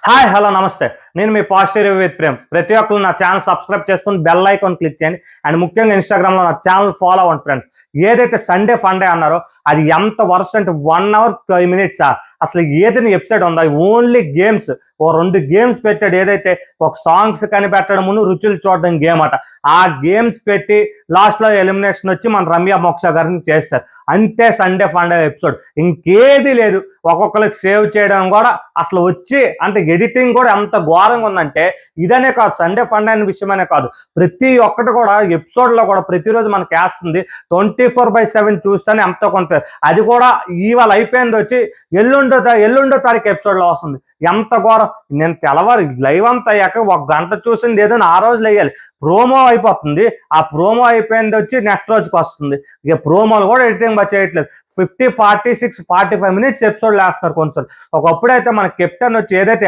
Hi hello నమస్తే. నేను మీ positive review with Prem. ప్రతి ఒక్కరు నా ఛానల్ సబ్స్క్రైబ్ చేసుకుని బెల్ ఐకాన్ క్లిక్ చేయండి. అండ్ ముఖ్యంగా ఇన్స్టాగ్రామ్లో నా ఛానల్ ఫాలో అవ్వండి ఫ్రెండ్స్. ఏదైతే సండే ఫండే అన్నారో అది ఎంత వర్స్ట్ అంటే 1 అవర్ 5 మినిట్స్ అసలు ఏదైనా ఎపిసోడ్ ఉందా, ఓన్లీ గేమ్స్. ఓ 2 గేమ్స్ పెట్టాడు. ఏదైతే ఒక సాంగ్స్ కనిపెట్టడం రుచులు చూడడం గేమ్ అట. ఆ గేమ్స్ పెట్టి లాస్ట్లో ఎలిమినేషన్ వచ్చి మన రమ్య మోక్ష గారిని చేస్తారు. అంతే సండే ఫండే ఎపిసోడ్, ఇంకేది లేదు. ఒక్కొక్కరికి సేవ్ చేయడం కూడా అసలు వచ్చి అంటే ఎడిటింగ్ కూడా ఎంత ఘోరంగా ఉందంటే ఇదనే కాదు, సండే ఫండే అనే విషయమనే కాదు, ప్రతి ఒక్కటి కూడా ఎపిసోడ్లో కూడా ప్రతిరోజు మనకి వేస్తుంది. 24/7 చూస్తేనే ఎంతో కొంత. అది కూడా ఇవాళ అయిపోయింది వచ్చి ఎల్లుండో తారీఖు ఎపిసోడ్లో వస్తుంది. ఎంత ఘోరం. నేను తెల్లవారు లైవ్ అంతా అయ్యాక 1 గంట చూసింది ఏదైనా ఆ రోజులు వేయాలి. ప్రోమో అయిపోతుంది. ఆ ప్రోమో అయిపోయింది వచ్చి నెక్స్ట్ రోజుకి వస్తుంది. ఇక ప్రోమోలు కూడా ఎడిటింగ్ చేయట్లేదు. 50, 46, 45 మినిట్స్ ఎపిసోడ్లు వేస్తున్నారు కొంచెం. ఒకప్పుడైతే మన కెప్టెన్ వచ్చి ఏదైతే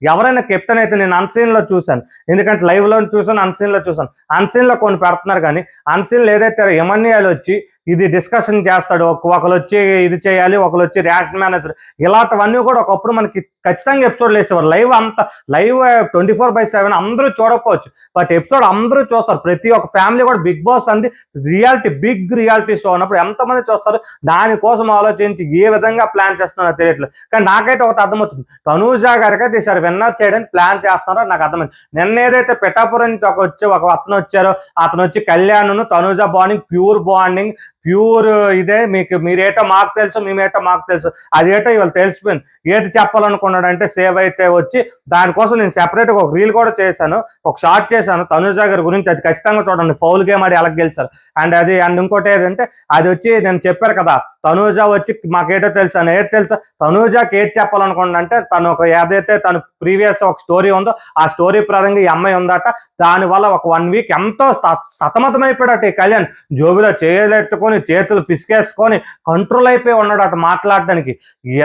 ఎవరైనా కెప్టెన్ అయితే నేను అన్సీన్లో చూశాను. ఎందుకంటే లైవ్లో చూసాను, అన్సీన్లో చూసాను. అన్సీన్లో కొన్ని పెడుతున్నారు కానీ అన్సీన్లో ఏదైతే ఎమన్యాలు వచ్చి ఇది డిస్కషన్ చేస్తాడు. ఒకరు వచ్చి ఇది చేయాలి, ఒకరు వచ్చి రేషన్ మేనేజర్, ఇలాంటివన్నీ కూడా ఒకప్పుడు మనకి ఖచ్చితంగా ఎపిసోడ్లు వేసేవారు. లైవ్ 24/7 అందరూ చూడకపోవచ్చు, బట్ ఎపిసోడ్ అందరూ చూస్తారు. ప్రతి ఒక్క ఫ్యామిలీ కూడా బిగ్ బాస్ అంది బిగ్ రియాలిటీ షో అన్నప్పుడు ఎంతమంది చూస్తారు. దానికోసం ఆలోచించి ఏ విధంగా ప్లాన్ చేస్తున్నారో తెలియట్లేదు. కానీ నాకైతే ఒకటి అర్థమవుతుంది, తనూజా గారికి అయితే ఈసారి విన్నర్ చేయడానికి ప్లాన్ చేస్తున్నారో నాకు అర్థమైంది. నిన్న ఏదైతే పిఠాపురం నుంచి ఒక అతను వచ్చారో, అతను వచ్చి కళ్యాణ్ను తనూజా బాండింగ్ ప్యూర్ ఇదే. మీరేటో మాకు తెలుసు, మేమేటో మాకు తెలుసు, అదేటో ఇవాళ తెలిసిపోయింది. ఏది చెప్పాలనుకున్నాడు అంటే సేవ్ అయితే వచ్చి దానికోసం నేను సెపరేట్గా ఒక రీల్ కూడా చేశాను, ఒక షార్ట్ చేశాను తనూజా గారి గురించి. అది ఖచ్చితంగా చూడండి. ఫౌల్ గేమ్ ఆడి ఎలా గెలిచారు అండ్ ఇంకోటి ఏదంటే అది వచ్చి నేను చెప్పారు కదా, తనూజా వచ్చి మాకేటో తెలుసు అని. ఏది తెలుసా తనూజాకి ఏది చెప్పాలనుకున్నాడు అంటే తను ఏదైతే తను ప్రీవియస్ ఒక స్టోరీ ఉందో ఆ స్టోరీ ప్రకారంగా ఈ అమ్మాయి ఉందట. దానివల్ల ఒక 1 వీక్ ఎంతో సతమతమైపోయాడట ఈ కళ్యాణ్. జోబిలో చేయలెట్టుకొని చేతులు పిసికేసుకొని కంట్రోల్ అయిపోయి ఉన్నాడట మాట్లాడడానికి.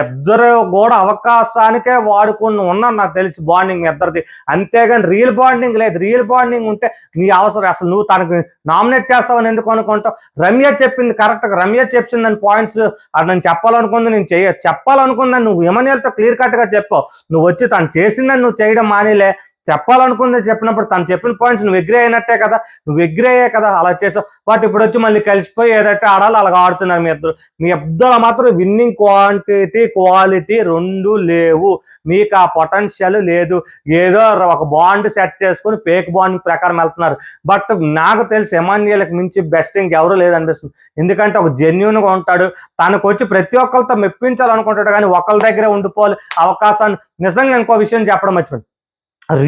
ఇద్దరు కూడా అవకాశానికే వాడుకుని ఉన్నాను నాకు తెలిసి బాండింగ్ ఇద్దరిది. అంతేగాని రియల్ బాండింగ్ లేదు. రియల్ బాండింగ్ ఉంటే నీ అవసరం అసలు నువ్వు తనకి నామినేట్ చేస్తావని ఎందుకు అనుకుంటావు? రమ్య చెప్పింది కరెక్ట్గా. రమ్య చెప్పిందని పాయింట్స్ అది నేను చెప్పాలనుకుంది, నేను చెప్పాలనుకుందని నువ్వు ఎమనియల్తో క్లియర్ కట్గా చెప్పావు. నువ్వు వచ్చి తను చేసిందని నువ్వు చేయడం మానేలే. చెప్పాలనుకుంది చెప్పినప్పుడు తను చెప్పిన పాయింట్స్ నువ్వు ఎగ్రీ అయినట్టే కదా, నువ్వు ఎగ్రీ అయ్యే కదా అలా చేసావు. బట్ ఇప్పుడు వచ్చి మళ్ళీ కలిసిపోయి ఏదైతే ఆడాలో అలాగ ఆడుతున్నారు మీ ఇద్దరు మాత్రం విన్నింగ్ క్వాలిటీ 2 లేవు. మీకు ఆ పొటెన్షియల్ లేదు. ఏదో ఒక బాండ్ సెట్ చేసుకుని ఫేక్ బాండ్ ప్రకారం వెళ్తున్నారు. బట్ నాకు తెలిసి ఎమాన్యుయల్కి మించి బెస్ట్ ఇంకెవరూ లేదనిపిస్తుంది. ఎందుకంటే ఒక జెన్యున్గా ఉంటాడు. తనకు వచ్చి ప్రతి ఒక్కరితో మెప్పించాలనుకుంటాడు, కానీ ఒకరి దగ్గరే ఉండిపోవాలి అవకాశాన్ని. నిజంగా ఇంకో విషయం చెప్పడం మర్చిపోయింది,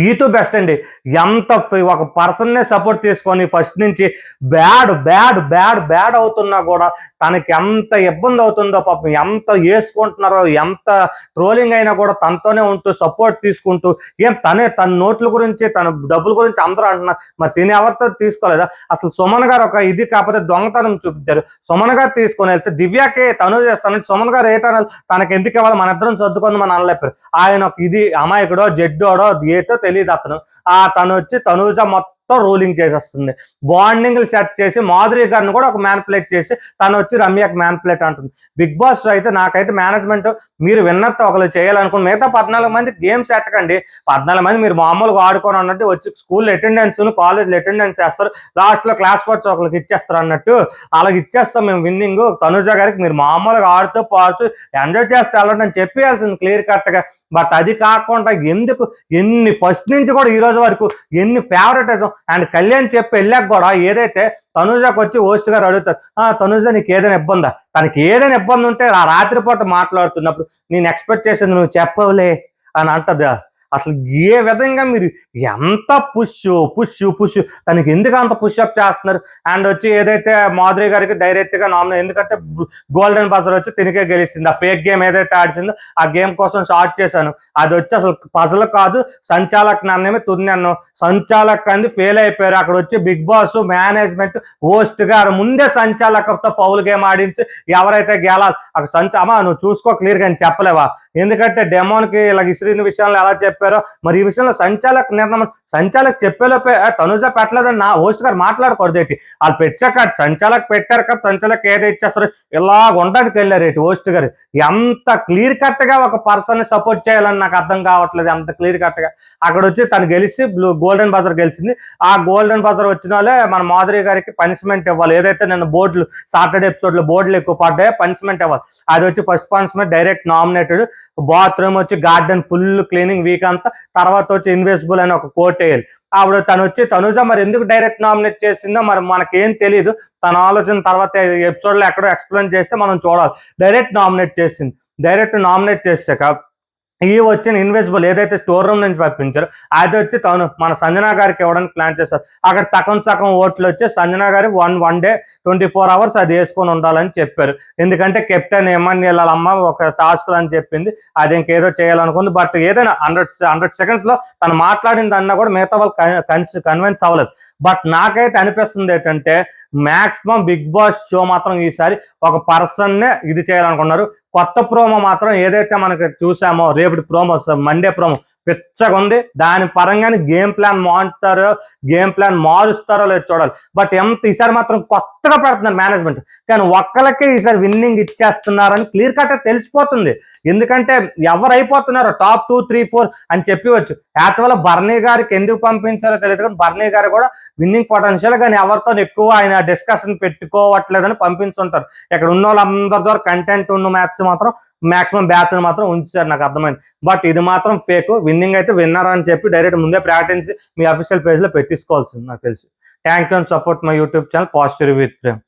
రీతు బెస్ట్ అండి. ఎంత ఒక పర్సన్నే సపోర్ట్ తీసుకొని ఫస్ట్ నుంచి బ్యాడ్ అవుతున్నా కూడా తనకి ఎంత ఇబ్బంది అవుతుందో పాపం, ఎంత వేసుకుంటున్నారో, ఎంత ట్రోలింగ్ అయినా కూడా తనతోనే ఉంటూ సపోర్ట్ తీసుకుంటూ తన నోట్ల గురించి తన డబ్బుల గురించి అందరూ అంటున్నారు. మరి తిని ఎవరితో తీసుకోలేదా? అసలు సుమన్ గారు ఒక ఇది కాకపోతే దొంగతనం చూపించారు. సుమన్ గారు తీసుకొని వెళ్తే దివ్యాకే తను చేస్తానంటే సుమన్ గారు ఏటన్నారు, తనకి ఎందుకు ఇవ్వాలి, మన ఇద్దరం సర్దుకొని మన అనలేపారు. ఆయన ఒక ఇది అమాయకుడో జడ్డోడో ఏటో తెలియదు అతను. తను వచ్చి తనూజా మొత్తం రూలింగ్ చేసేస్తుంది. బాండింగ్లు సెట్ చేసి మాధురి గారిని కూడా ఒక మ్యాన్పులేట్ చేసి తను వచ్చి రమ్యకి మ్యాన్పులేట్ అంటుంది. బిగ్ బాస్ అయితే నాకైతే మేనేజ్మెంట్ మీరు విన్నర్తో ఒకరు చేయాలనుకుని మిగతా 14 మంది గేమ్స్ ఎట్టకండి. 14 మంది మీరు మామూలుగా ఆడుకోని అన్నట్టు వచ్చి స్కూల్ అటెండెన్స్ కాలేజ్లో అటెండెన్స్ చేస్తారు, లాస్ట్లో క్లాస్ వర్క్స్ ఒకరికి ఇచ్చేస్తారు అన్నట్టు అలాగ ఇచ్చేస్తాం మేము విన్నింగ్. తనూజా గారికి మీరు మామూలుగా ఆడుతూ పాడుతూ ఎంజాయ్ చేస్తే వెళ్ళండి అని చెప్పేయాల్సింది క్లియర్ కట్గా. బట్ అది కాకుండా ఎందుకు ఎన్ని ఫస్ట్ నుంచి కూడా ఈ రోజు వరకు ఎన్ని ఫేవరెటిజం. అండ్ కళ్యాణ్ చెప్పి వెళ్ళాక కూడా ఏదైతే తనూజాకి వచ్చి హోస్ట్ గారు అడుగుతారు, తనూజా నీకు ఏదైనా ఇబ్బందా, తనకి ఏదైనా ఇబ్బంది ఉంటే ఆ రాత్రిపూట మాట్లాడుతున్నప్పుడు నేను ఎక్స్పెక్ట్ చేసింది నువ్వు చెప్పవులే అని అంటది. అసలు ఏ విధంగా మీరు ఎంత పుష్ తనకి ఎందుకు అంత పుష్అప్ చేస్తున్నారు? అండ్ వచ్చి ఏదైతే మాధురి గారికి డైరెక్ట్గా నామినేట్, ఎందుకంటే గోల్డెన్ బజర్ వచ్చి తినికే గెలిచింది. ఆ ఫేక్ గేమ్ ఏదైతే ఆడిచిందో ఆ గేమ్ కోసం షార్ట్ చేశాను. అది వచ్చి అసలు పజల్ కాదు, సంచాలక్ నన్నేమి తున్నాను. సంచాలక్ అంది ఫెయిల్ అయిపోయారు. అక్కడ వచ్చి బిగ్ బాస్ మేనేజ్మెంట్ హోస్ట్ గారు ముందే సంచాలకతో ఫౌల్ గేమ్ ఆడించి ఎవరైతే గెలాలి అక్కడ నువ్వు చూసుకో క్లియర్గా అని చెప్పలేవా? ఎందుకంటే డెమోన్కి ఇలా ఇస్రీన్ విషయంలో ఎలా చెప్పారు చెప్పారో మరి ఈ విషయంలో సంచాలక్ చెప్పేలోపే తనుజ పెట్టలేదని నా హోస్ట్ గారు మాట్లాడకూడదు ఏంటి? వాళ్ళు పెట్టాక సంచాలక్ పెట్టారు కదా, సంచాలక్ ఏదో ఇచ్చేస్తారు ఇలా ఉండడానికి వెళ్ళారు ఏంటి హోస్ట్ గారు? ఎంత క్లియర్ కట్ గా ఒక పర్సన్ ని సపోర్ట్ చేయాలని నాకు అర్థం కావట్లేదు. అంత క్లియర్ కట్ గా అక్కడ వచ్చి తను గెలిచి గోల్డెన్ బజర్ గెలిచింది. ఆ గోల్డెన్ బజర్ వచ్చిన వాళ్ళే మన మాధురి గారికి పనిష్మెంట్ ఇవ్వాలి. ఏదైతే నేను బోర్డులు సాటర్డే ఎపిసోడ్ లో బోర్డులు ఎక్కువ పడ్డాయో పనిష్మెంట్ ఇవ్వాలి. అది వచ్చి first punishment direct nominated. Bathroom వచ్చి గార్డెన్ ఫుల్ క్లీనింగ్ వీక్ అంతా. తర్వాత వచ్చి ఇన్విజిబుల్ అని ఒక కోట్ వేయాలి. ఆవిడ తనుజ మరి ఎందుకు డైరెక్ట్ నామినేట్ చేసిందో మరి మనకేం తెలియదు. తన ఆలోచన తర్వాత ఎపిసోడ్ లో ఎక్కడో ఎక్స్ప్లెయిన్ చేస్తే మనం చూడాలి. డైరెక్ట్ నామినేట్ చేసాక ఈ వచ్చిన ఇన్విజిబుల్ ఏదైతే స్టోర్ రూమ్ నుంచి పంపించారో అది వచ్చి తను మన సంజన గారికి ఇవ్వడానికి ప్లాన్ చేశారు. అక్కడ సగం ఓట్లు వచ్చి సంజన గారి వన్ డే 24 hours అది వేసుకొని ఉండాలని చెప్పారు. ఎందుకంటే కెప్టెన్ ఎమ్మాన్యుయల్ అమ్మ ఒక టాస్క్ అని చెప్పింది. అది ఇంకేదో చేయాలనుకుంది. బట్ ఏదైనా 100 seconds లో తను మాట్లాడింది అన్నా కూడా మిగతా వాళ్ళు కన్విన్స్ అవ్వలేదు. బట్ నాకైతే అనిపిస్తుంది ఏంటంటే మాక్సిమం బిగ్ బాస్ షో మాత్రం ఈసారి ఒక పర్సన్ నే ఇది చేయాలనుకున్నారు. కొత్త ప్రోమో మాత్రం ఏదైతే మనకి చూసామో రేపటి ప్రోమో మండే ప్రోమో పిచ్చగా ఉంది. దాని పరంగానే గేమ్ ప్లాన్ మారుస్తారో లేదు చూడాలి. బట్ ఈసారి మాత్రం కొత్తగా పెడుతున్నారు మేనేజ్మెంట్. కానీ ఒక్కలకే ఈసారి విన్నింగ్ ఇచ్చేస్తున్నారని క్లియర్ కట్ తెలిసిపోతుంది. ఎందుకంటే ఎవరు అయిపోతున్నారో టాప్ 2, 3, 4 అని చెప్పవచ్చు. యాక్చువల్గా బర్నీ గారికి ఎందుకు పంపించారో తెలియదు, కానీ బర్నీ గారు కూడా విన్నింగ్ పొటెన్షియల్, కానీ ఎవరితో ఎక్కువ ఆయన డిస్కషన్ పెట్టుకోవట్లేదని పంపించుంటారు. ఇక్కడ ఉన్న వాళ్ళందరి ద్వారా కంటెంట్ ఉన్న మ్యాచ్ మాత్రం మాక్సిమం బ్యాచ్ మాత్రం ఉంచారు. నాకు అర్థమైంది. బట్ ఇది మాత్రం ఫేక్. విన్నింగ్ అయితే విన్నర్ అని చెప్పి డైరెక్ట్ ముందే ప్రకటించి మీ అఫీషియల్ పేజ్ లో పెట్టించుకోవాల్సింది నాకు తెలిసి. Thank you and support my YouTube channel positive with Prem.